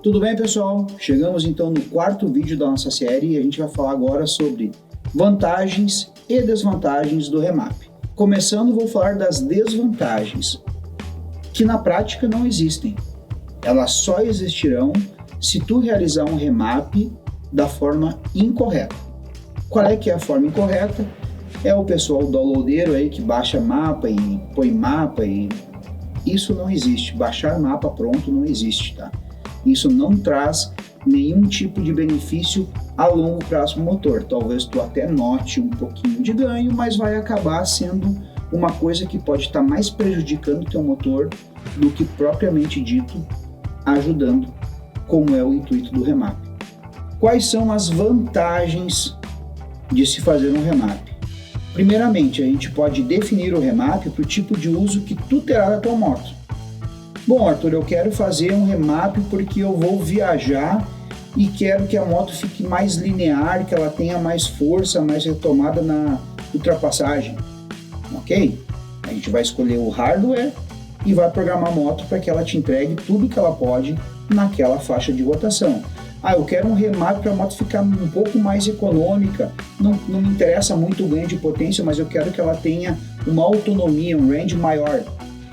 Tudo bem, pessoal? Chegamos então no quarto vídeo da nossa série e a gente vai falar agora sobre vantagens e desvantagens do remap. Começando, vou falar das desvantagens, que na prática não existem. Elas só existirão se tu realizar um remap da forma incorreta. Qual é que é a forma incorreta? É o pessoal downloadeiro aí que baixa mapa e põe mapa e... Isso não existe. Baixar mapa pronto não existe, tá? Isso não traz nenhum tipo de benefício a longo prazo no motor. Talvez tu até note um pouquinho de ganho, mas vai acabar sendo uma coisa que pode estar mais prejudicando o teu motor do que propriamente dito ajudando, como é o intuito do remap. Quais são as vantagens de se fazer um remap? Primeiramente, a gente pode definir o remap para o tipo de uso que tu terá da tua moto. Bom, Arthur, eu quero fazer um remap porque eu vou viajar e quero que a moto fique mais linear, que ela tenha mais força, mais retomada na ultrapassagem. Ok? A gente vai escolher o hardware e vai programar a moto para que ela te entregue tudo que ela pode naquela faixa de rotação. Ah, eu quero um remap para a moto ficar um pouco mais econômica, não me interessa muito o ganho de potência, mas eu quero que ela tenha uma autonomia, um range maior.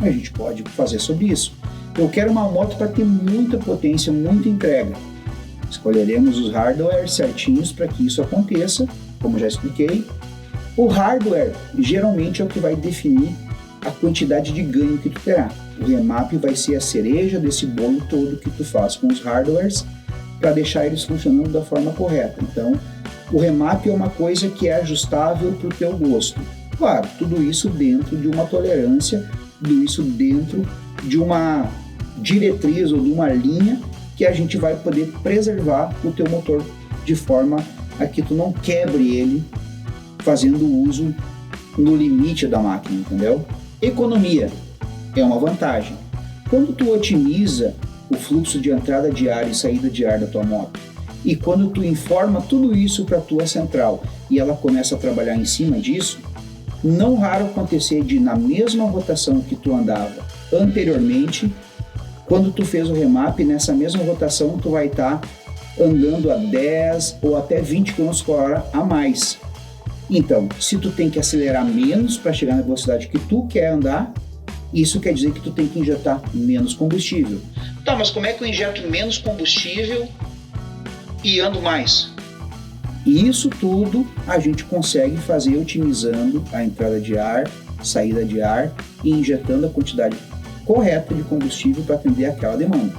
A gente pode fazer sobre isso. Eu quero uma moto para ter muita potência, muita entrega. Escolheremos os hardware certinhos para que isso aconteça, como já expliquei. O hardware geralmente é o que vai definir a quantidade de ganho que tu terá. O remap vai ser a cereja desse bolo todo que tu faz com os hardwares para deixar eles funcionando da forma correta. Então, o remap é uma coisa que é ajustável para o teu gosto. Claro, tudo isso dentro de uma tolerância, tudo isso dentro de uma diretriz ou de uma linha que a gente vai poder preservar o teu motor de forma a que tu não quebre ele fazendo uso no limite da máquina, entendeu? Economia é uma vantagem. Quando tu otimiza o fluxo de entrada de ar e saída de ar da tua moto e quando tu informa tudo isso para a tua central e ela começa a trabalhar em cima disso, não raro acontecer de na mesma rotação que tu andava anteriormente, quando tu fez o remap, nessa mesma rotação tu vai estar andando a 10 ou até 20 km por hora a mais. Então, se tu tem que acelerar menos para chegar na velocidade que tu quer andar, isso quer dizer que tu tem que injetar menos combustível. Tá, mas como é que eu injeto menos combustível e ando mais? E isso tudo a gente consegue fazer otimizando a entrada de ar, saída de ar e injetando a quantidade correta de combustível para atender aquela demanda.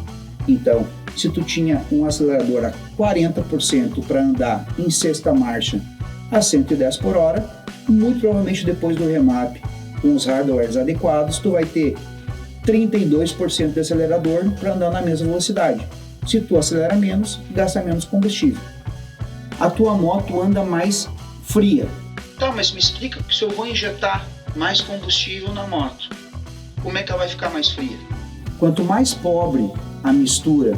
Então, se tu tinha um acelerador a 40% para andar em sexta marcha a 110 por hora, muito provavelmente depois do remap, com os hardwares adequados, tu vai ter 32% de acelerador para andar na mesma velocidade. Se tu acelera menos, gasta menos combustível. A tua moto anda mais fria. Tá, mas me explica que se eu vou injetar mais combustível na moto, como é que ela vai ficar mais fria? Quanto mais pobre a mistura,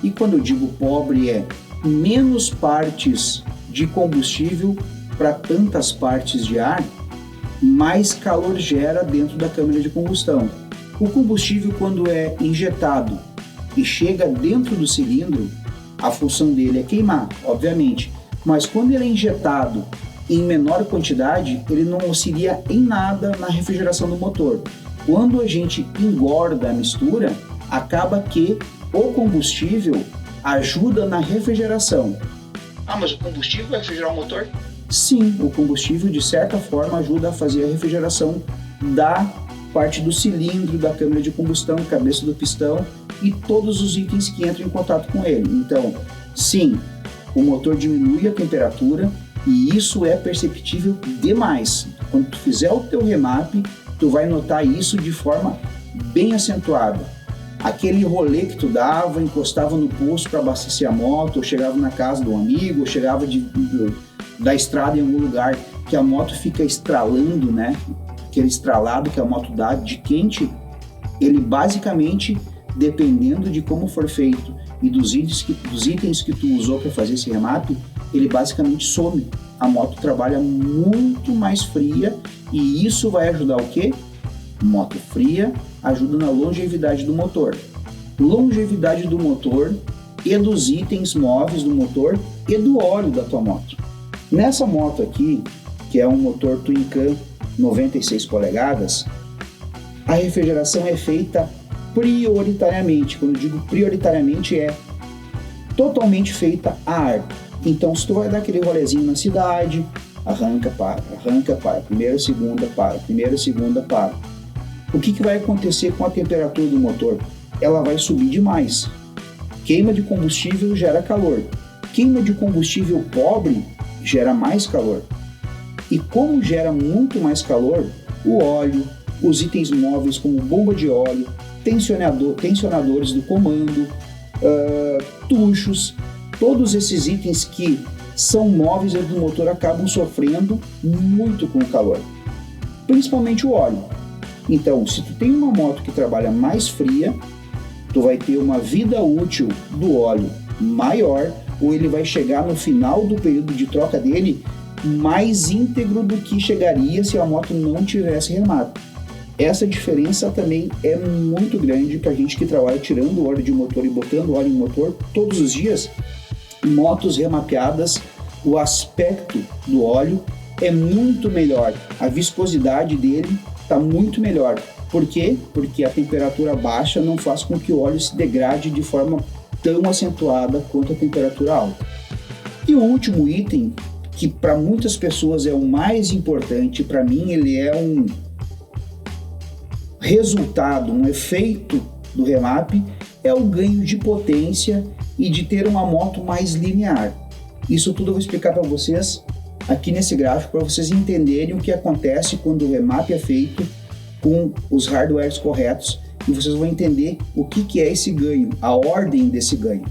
e quando eu digo pobre é menos partes de combustível para tantas partes de ar, mais calor gera dentro da câmara de combustão. O combustível, quando é injetado e chega dentro do cilindro, a função dele é queimar, obviamente, mas quando ele é injetado em menor quantidade, ele não auxilia em nada na refrigeração do motor. Quando a gente engorda a mistura, acaba que o combustível ajuda na refrigeração. Ah, mas o combustível vai refrigerar o motor? Sim, o combustível de certa forma ajuda a fazer a refrigeração da parte do cilindro, da câmara de combustão, cabeça do pistão e todos os itens que entram em contato com ele. Então, sim, o motor diminui a temperatura e isso é perceptível demais. Quando tu fizer o teu remap, tu vai notar isso de forma bem acentuada. Aquele rolê que tu dava, encostava no posto para abastecer a moto, ou chegava na casa de um amigo, ou chegava da estrada em algum lugar que a moto fica estralando, né? Aquele estralado que a moto dá de quente, ele basicamente, dependendo de como for feito e dos itens que tu usou para fazer esse remap, ele basicamente some. A moto trabalha muito mais fria e isso vai ajudar o quê? Moto fria ajuda na longevidade do motor. Longevidade do motor e dos itens móveis do motor e do óleo da tua moto. Nessa moto aqui, que é um motor Twin Cam 96 polegadas, a refrigeração é feita prioritariamente. Quando eu digo prioritariamente, é totalmente feita a ar. Então, se tu vai dar aquele rolezinho na cidade, arranca, para, primeira, segunda, para. O que vai acontecer com a temperatura do motor? Ela vai subir demais. Queima de combustível gera calor. Queima de combustível pobre gera mais calor. E como gera muito mais calor, o óleo, os itens móveis como bomba de óleo, tensionadores do comando, tuchos, todos esses itens que são móveis dentro do motor acabam sofrendo muito com o calor, principalmente o óleo. Então, se tu tem uma moto que trabalha mais fria, tu vai ter uma vida útil do óleo maior, ou ele vai chegar no final do período de troca dele mais íntegro do que chegaria se a moto não tivesse remap. Essa diferença também é muito grande para a gente que trabalha tirando óleo de motor e botando óleo em motor todos os dias. Motos remapeadas, o aspecto do óleo é muito melhor, a viscosidade dele está muito melhor. Por quê? Porque a temperatura baixa não faz com que o óleo se degrade de forma tão acentuada quanto a temperatura alta. E o último item, que para muitas pessoas é o mais importante, para mim ele é um resultado, um efeito do remap, é o ganho de potência e de ter uma moto mais linear. Isso tudo eu vou explicar para vocês aqui nesse gráfico, para vocês entenderem o que acontece quando o remap é feito com os hardwares corretos, e vocês vão entender o que é esse ganho, a ordem desse ganho.